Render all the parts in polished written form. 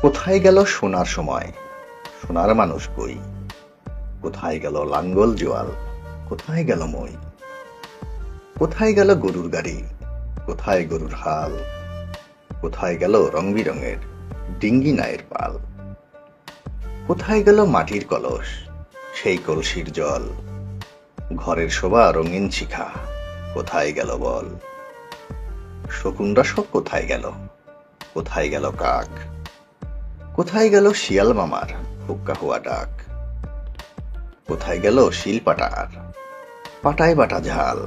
কোথায় গেল সোনার সময়, সোনার মানুষ কই? কোথায় গেল লাঙ্গল জোয়াল, কোথায় গেল মই? কোথায় গেল গরুর গাড়ি, কোথায় গরুর হাল? কোথায় গেল রং বিরঙের ডিঙ্গি নায়ের পাল? কোথায় গেল মাটির কলস, সেই কলসির জল? ঘরের শোভা রঙিন শিখা, কোথায় গেল বল? শকুনরা সব কোথায় গেল, কোথায় গেল কাক? কোথায় গেল শিয়াল মামার হুক্কা হুয়া ডাক? কোথায় গেল শিল পাটার পাটায় বাটা ঝাল?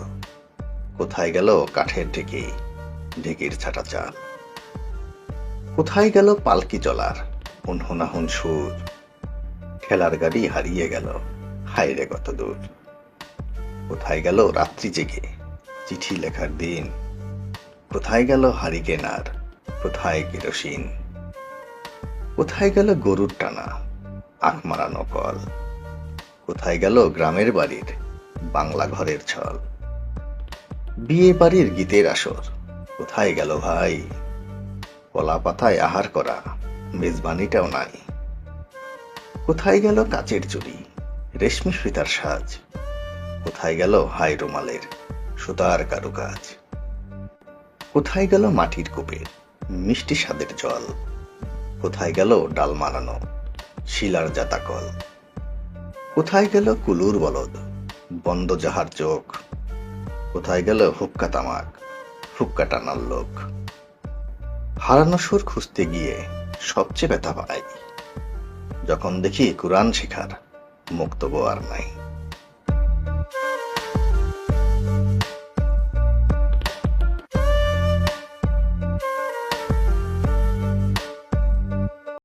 কোথায় গেল কাঠের ঢেকি, ঢেকির ছাটা চাল? কোথায় গেল পালকি চলার হুনহুনাহুন সুর? ঠেলার গাড়ি হারিয়ে গেল, হায়রে কত দূর। কোথায় গেল রাত্রি জেগে চিঠি লেখার দিন? কোথায় গেল হারিকেন আর কোথায় কেরোসিন? কোথায় গেল গরুর টানা আখ মারানো কল? কোথায় গেল গ্রামের বাড়ির বাংলা ঘরের ছল? বিয়ে বাড়ির গীতের আসর কোথায় গেল ভাই? কলা পাতায় আহার করা মেজবানিটাও নাই। কোথায় গেল কাচের চুড়ি, রেশমি ফিতার সাজ? কোথায় গেল হাই রুমালের সুতার কারুকাজ? কোথায় গেল মাটির কূপের মিষ্টি স্বাদের জল? কোথায় গেল ডাল মারানো শিলার জাতাকল? কোথায় গেল কুলুর বলদ বন্ধ যাহার চোখ? কোথায় গেল হুক্কা তামাক হুক্কা টানার লোক? হারানো সুর খুঁজতে গিয়ে সবচেয়ে ব্যথা পাই যখন দেখি কুরআন শেখার মুক্তবো আর নাই।